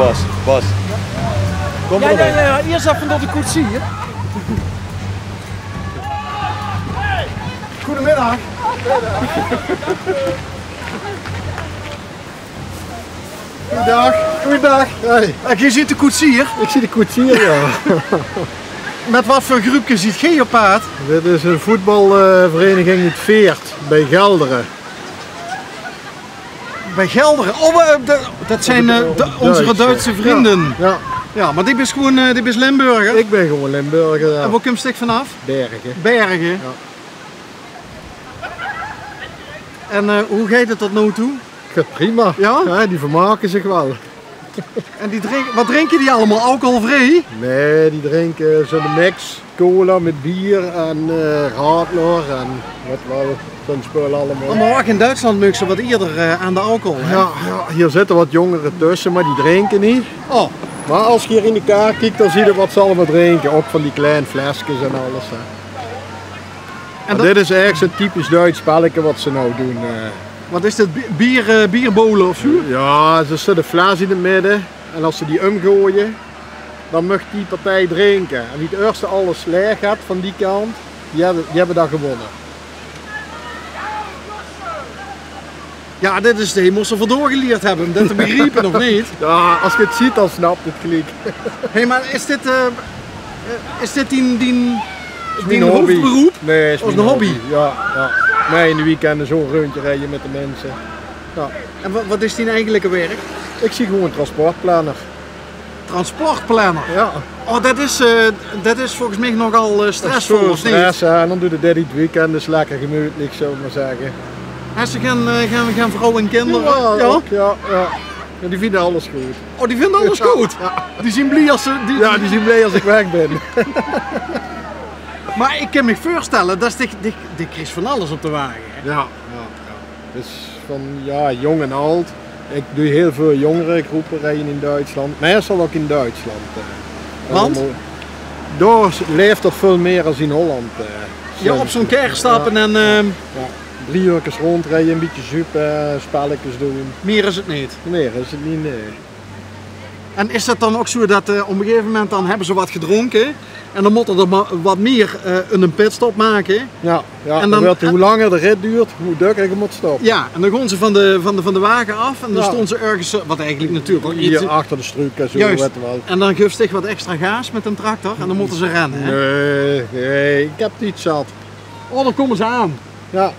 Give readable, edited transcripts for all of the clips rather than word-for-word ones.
Bas. Bas. Kom maar erbij. Ja, eerst even door de koetsier. Goedemiddag. Goeiedag. Goeiedag. Hey. Je ziet de koetsier. Ik zie de koetsier, ja. Met wat voor groepje ziet gij op paard? Dit is een voetbalvereniging Het Veert bij Gelderen. Bij Gelderen. Oh, dat zijn onze Duitse vrienden. Ja. Ja, maar die is gewoon die is Limburger. Ik ben gewoon Limburger. Ja. En waar komt je vanaf? Bergen. Bergen. Ja. En hoe gaat het tot nu toe? Gaat prima. Ja? Ja, die vermaken zich wel. En wat drinken die allemaal? Alcoholvrij? Nee, die drinken zo'n mix. Cola met bier en radler en wat wel, zo'n spul allemaal. Maar ook in Duitsland mug ze wat eerder aan de alcohol. Hè? Ja, hier zitten wat jongeren tussen, maar die drinken niet. Oh. Maar als je hier in de kaart kijkt, dan zie je wat ze allemaal drinken. Ook van die kleine flesjes en alles. Hè. En dit is eigenlijk zo'n typisch Duits spelletje wat ze nou doen. Wat is dit? Bierbolen of zo? Ja, ze zetten fles in het midden. En als ze die omgooien, dan mag die partij drinken. En wie het eerste alles leeg had van die kant, die hebben dat gewonnen. Ja, dit is de hemelse verdoorgeleerd hebben, om dit te begrijpen of niet? Ja, als je het ziet, dan snapt het gelijk. Hé, maar is dit die hobby. hoofdberoep? Nee, is een hobby. Ja, ja. Nee, in de weekenden zo'n rondje rijden met de mensen. Ja. En wat is die eigenlijke werk? Ik zie gewoon transportplanner. Transportplanner? Ja. Oh, dat is volgens mij nogal stressvol, of niet? Stress, en dan doe je dit het weekend, dus lekker gemütlich, zou ik maar zeggen. En ze gaan vrouwen en kinderen? Ja, ja. Ja. Ja, die vinden alles goed. Oh, die vinden alles goed? Ja. Die zien blij als ze... Die zien blij als ik weg ben. Maar ik kan me voorstellen, dat is die krijgt van alles op de wagen. Hè? Ja. Dus van jong en oud. Ik doe heel veel jongere groepen rijden in Duitsland. Meestal ook in Duitsland. Want? Daar leeft er veel meer dan in Holland. Ja, op zo'n kerk stappen en... Ja. 3 uur rondrijden, een beetje zupen, spelletjes doen. Meer is het niet? Meer is het niet, nee. En is het dan ook zo dat op een gegeven moment dan hebben ze wat gedronken en dan moeten er wat meer een pitstop maken? Ja, en dan, hoe langer de rit duurt, hoe drukker je moet stoppen. Ja, en dan gaan ze van de wagen af en dan stonden ze ergens, wat eigenlijk natuurlijk ook iets... Hier achter de struik en zo. Juist. Weet wel. En dan geeft zich wat extra gaas met een tractor en dan moeten ze rennen. Hè? Nee, ik heb het niet zat. Oh, dan komen ze aan. Ja.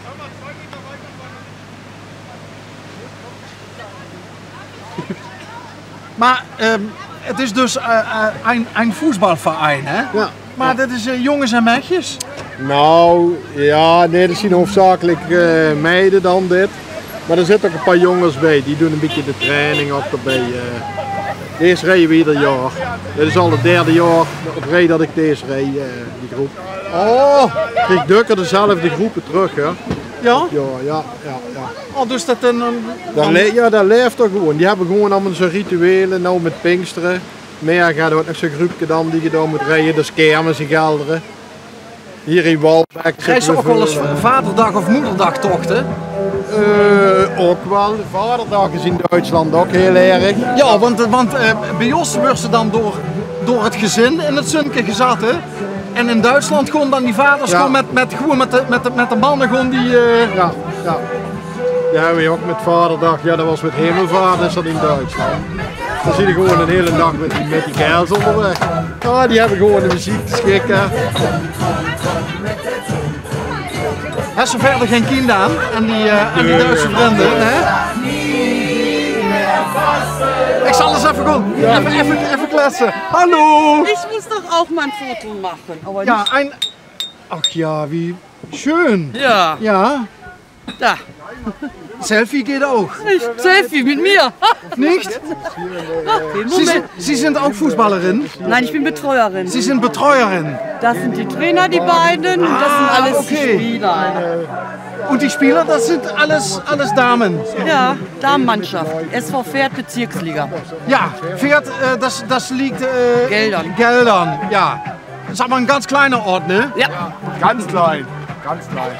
Maar het is dus een voetbalverein, hè? Ja. Maar dit is jongens en meisjes? Nou, ja, nee, dat zijn hoofdzakelijk meiden dan dit. Maar er zitten ook een paar jongens bij, die doen een beetje de training ook erbij. Deze rijden we ieder jaar. Dit is al het 3e jaar op rij dat ik deze rijd, die groep. Oh, ik dukken dezelfde groepen terug, hè. Ja? Ja. Oh, dus dat een... Dat leeft er gewoon. Die hebben gewoon allemaal zo'n rituelen, nou met Pinksteren. Meer gaat er ook nog zo'n groepje dan die je dan moet rijden, dus kermis in Gelderen. Hier in Walbeck. Krijg je ook wel eens vaderdag of moederdag tochten? Ook wel. Vaderdag is in Duitsland ook heel erg. Ja, want bij ons wordt ze dan door het gezin in het Sunke gezet. Hè? En in Duitsland gewoon dan die vaders gewoon met de mannen gewoon die... Ja. Ja, hebben we ook met Vaderdag. Ja, dat was met Hemelvaart, is dat in Duitsland. Dan zie je gewoon een hele dag met die kerels onderweg. Ja, die hebben gewoon de muziek te schikken. Heb ze verder geen kind aan en die Duitse vrienden, hè? Ik zal eens even gaan. Ja. Even kletsen. Hallo! Ich muss doch auch mal ein Foto machen. Aber Ja, nicht... Ach ja, wie schön. Ja. Ja. Da. Selfie geht auch. Ich Selfie mit mir. Nicht? Sie sind auch Fußballerin? Nein, ich bin Betreuerin. Sie sind Betreuerin? Das sind die Trainer, die beiden. Und das sind alles die Spieler. Und die Spieler, das sind alles Damen? Ja, Damenmannschaft. SV Pferd Bezirksliga. Ja, Pferd, das liegt... Geldern, ja. Das ist aber ein ganz kleiner Ort, ne? Ja. Ganz klein, ganz klein.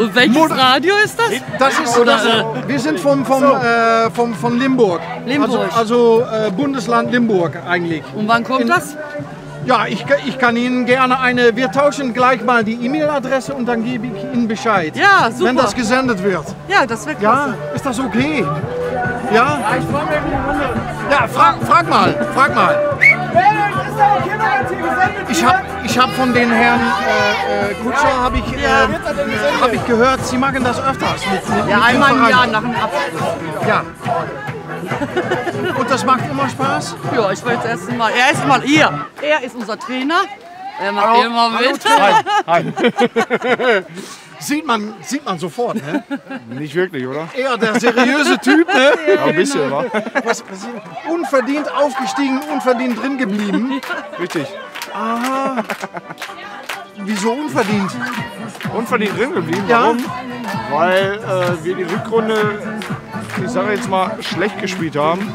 Und welches Radio ist das? Das ist, wir sind von Limburg. Limburg. Also Bundesland Limburg eigentlich. Und wann kommt das? Ja, ich kann Ihnen gerne wir tauschen gleich mal die E-Mail-Adresse und dann gebe ich Ihnen Bescheid. Ja, super. Wenn das gesendet wird. Ja, das wird Ja, klasse. ist das okay? Ja? Ja, frag mal. Ich hab von den Herrn Kutscher hab ich gehört, Sie machen das öfters. Ja, mit einmal dem im Verein. Jahr nach dem Abschluss. Ja. Und das macht immer Spaß? Ja, ich war jetzt erst mal. Er ist mal hier. Er ist unser Trainer. Er macht immer mit. Sieht man sofort, ne? Nicht wirklich, oder? Eher der seriöse Typ, ne? Ja, ein bisschen, wa? Was, unverdient aufgestiegen, unverdient drin geblieben. Richtig. Aha. Wieso unverdient? Unverdient drin geblieben. Ja. Warum? Weil wir die Rückrunde, ich sage jetzt mal, schlecht gespielt haben.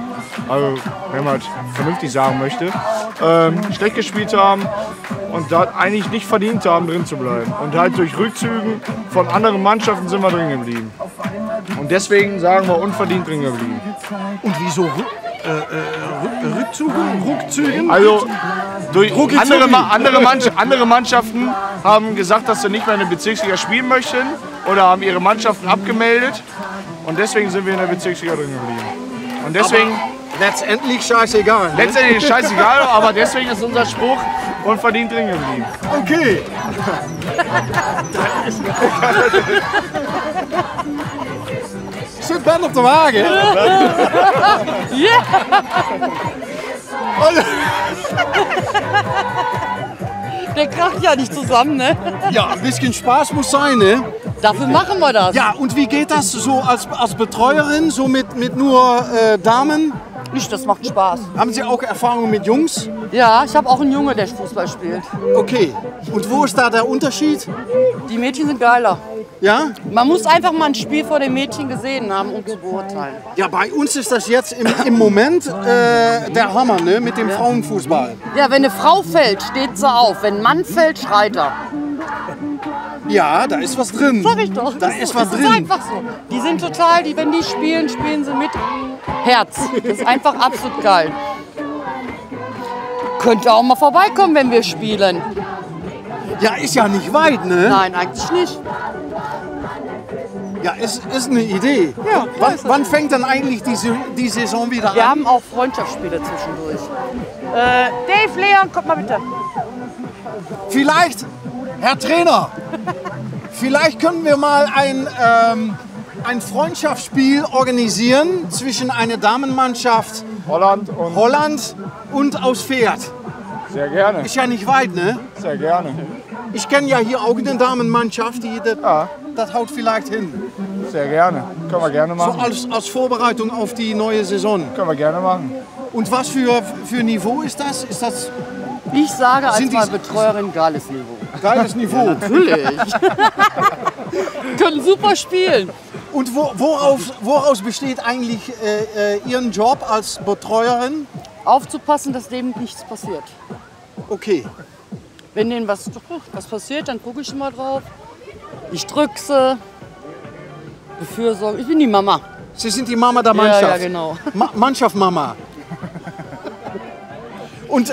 Also, wenn man es vernünftig sagen möchte. Schlecht gespielt haben und da eigentlich nicht verdient haben, drin zu bleiben. Und halt durch Rückzügen von anderen Mannschaften sind wir drin geblieben. Und deswegen sagen wir unverdient drin geblieben. Und wieso Rückzügen? Also durch andere Mannschaften haben gesagt, dass sie nicht mehr in der Bezirksliga spielen möchten oder haben ihre Mannschaften abgemeldet. Und deswegen sind wir in der Bezirksliga drin geblieben. Und deswegen... Letztendlich scheißegal. Ne? Letztendlich ist scheißegal, aber deswegen ist unser Spruch unverdient drin geblieben. Okay. Zit Ben op de wagen? Ja! Der kracht ja nicht zusammen, ne? Ja, ein bisschen Spaß muss sein, ne? Dafür machen wir das. Ja, und wie geht das so als Betreuerin, so mit nur Damen? Nicht, das macht Spaß. Haben Sie auch Erfahrung mit Jungs? Ja, ich habe auch einen Junge, der Fußball spielt. Okay. Und wo ist da der Unterschied? Die Mädchen sind geiler. Ja? Man muss einfach mal ein Spiel vor den Mädchen gesehen haben, um zu beurteilen. Ja, bei uns ist das jetzt im Moment der Hammer, ne? Mit dem Frauenfußball. Ja, wenn eine Frau fällt, steht sie auf. Wenn ein Mann fällt, schreit er. Ja, da ist was drin. Sag ich doch. Da ist was Das drin. ist einfach so. Die sind total, wenn die spielen, spielen sie mit Herz. Das ist einfach absolut geil. Könnt ihr auch mal vorbeikommen, wenn wir spielen. Ja, ist ja nicht weit, ne? Nein, eigentlich nicht. Ja, ist eine Idee. Ja, Wann fängt dann eigentlich die Saison wieder Wir an? haben auch Freundschaftsspiele zwischendurch. Dave, Leon, kommt mal bitte. Vielleicht, Herr Trainer, vielleicht können wir mal ein Freundschaftsspiel organisieren zwischen einer Damenmannschaft Holland und aus Pferd. Sehr gerne. Ist ja nicht weit, ne? Sehr gerne. Ich kenne ja hier auch eine Damenmannschaft, das haut vielleicht hin. Sehr gerne. Können wir gerne So machen. als Vorbereitung auf die neue Saison. Können wir gerne machen. Und was für Niveau ist das? Ist das Ich sage als Sind die- mal Betreuerin geiles Niveau. geiles Niveau? Natürlich. Können super spielen. Und woraus besteht eigentlich Ihren Job als Betreuerin? Aufzupassen, dass dem nichts passiert. Okay. Wenn denen was passiert, dann gucke ich mal drauf. Ich drücke sie. Befürsorge. Ich bin die Mama. Sie sind die Mama der Mannschaft. Ja, genau. Mannschaft Mama. Und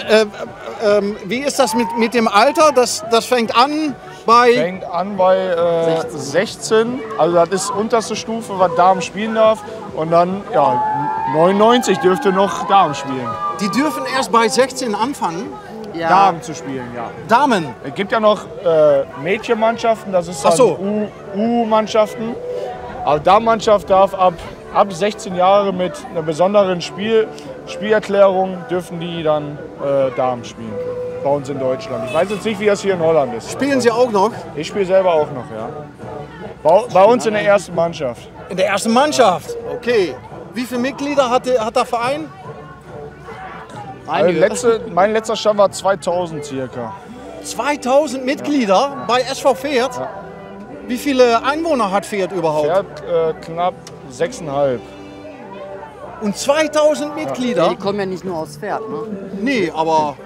wie ist das mit dem Alter? Das fängt an bei... Fängt an bei 16. Also das ist unterste Stufe, was Damen spielen darf. Und dann, ja, 99 dürfte noch Damen spielen. Die dürfen erst bei 16 anfangen. Ja. Damen zu spielen, ja. Damen. Es gibt ja noch Mädchenmannschaften, das ist Ach dann so. U-Mannschaften. Aber Damenmannschaft darf ab 16 Jahre mit einer besonderen Spielerklärung dürfen die dann Damen spielen. Bei uns in Deutschland. Ich weiß jetzt nicht, wie das hier in Holland ist. Spielen Sie auch noch? Ich spiele selber auch noch, ja. Bei uns in der ersten Mannschaft. In der ersten Mannschaft. Okay. Wie viele Mitglieder hat der Verein? Also mein letzter Stand war 2000 circa. 2000 Mitglieder bei SV Pferd? Ja. Wie viele Einwohner hat Pferd überhaupt? Pferd knapp 6,5. Und 2000 Mitglieder? Die kommen ja nicht nur aus Pferd, ne? Nee, aber...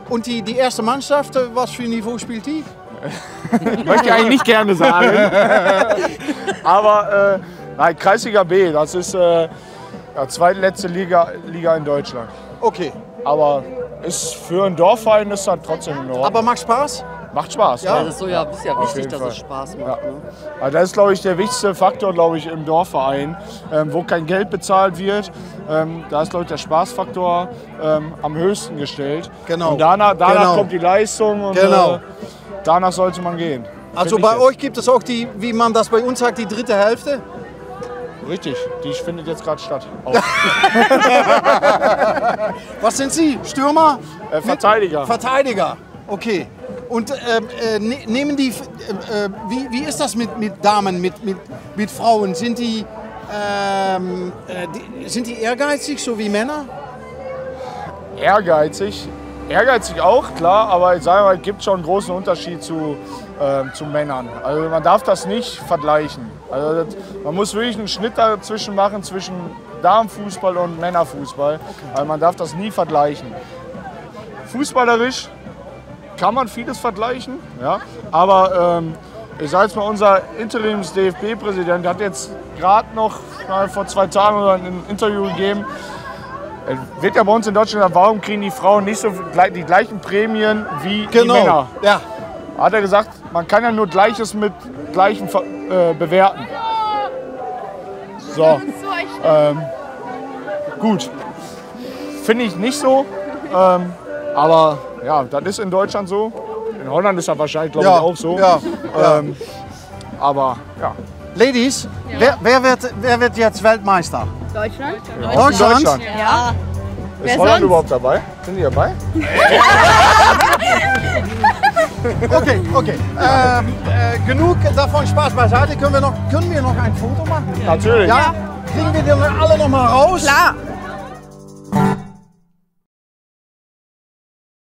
Und die erste Mannschaft, was für ein Niveau spielt die? Möchte ich eigentlich nicht gerne sagen. Aber nein, Kreisliga B, das ist zweitletzte Liga in Deutschland. Okay. Aber ist für einen Dorfverein ist das trotzdem in Ordnung. Aber macht Spaß? Macht Spaß. Ja. Ja. Das ist so ja, ist ja wichtig, jeden dass Fall. es Spaß macht. Ja. Ne? Also das ist, glaube ich, der wichtigste Faktor, glaube ich, im Dorfverein, wo kein Geld bezahlt wird. Da ist, glaube ich, der Spaßfaktor am höchsten gestellt. Genau. Und danach Genau. kommt die Leistung und Genau. danach sollte man gehen. Also Find ich bei jetzt. euch gibt es auch die, wie man das bei uns sagt, die dritte Hälfte? Richtig, die findet jetzt gerade statt. Was sind Sie? Stürmer? Verteidiger. Verteidiger. Okay. Und nehmen die, wie ist das mit Damen, mit Frauen? Sind die ehrgeizig, so wie Männer? Ehrgeizig. Ehrgeizig auch, klar, aber ich sage mal, es gibt schon einen großen Unterschied zu Männern. Also man darf das nicht vergleichen. Also man muss wirklich einen Schnitt dazwischen machen, zwischen Damenfußball und Männerfußball. Also man darf das nie vergleichen. Fußballerisch kann man vieles vergleichen, ja, aber ich sage jetzt mal, unser Interims-DFB-Präsident hat jetzt gerade noch vor 2 Tagen ein Interview gegeben. Wird ja bei uns in Deutschland gesagt, warum kriegen die Frauen nicht so die gleichen Prämien wie die Männer? Ja. Hat er gesagt, man kann ja nur Gleiches mit Gleichem bewerten. So, gut. Finde ich nicht so, aber ja, das ist in Deutschland so. In Holland ist das wahrscheinlich, glaube ich, auch so. Ja. Aber ja. Ladies, wer wird jetzt Weltmeister? Deutschland? Deutschland. Ja. Ist Wer Holland sonst? überhaupt dabei? Sind die dabei? Okay. Genug davon, Spaß beiseite. Können wir noch ein Foto machen? Natürlich. Ja? Kriegen wir die alle noch mal raus? Klar.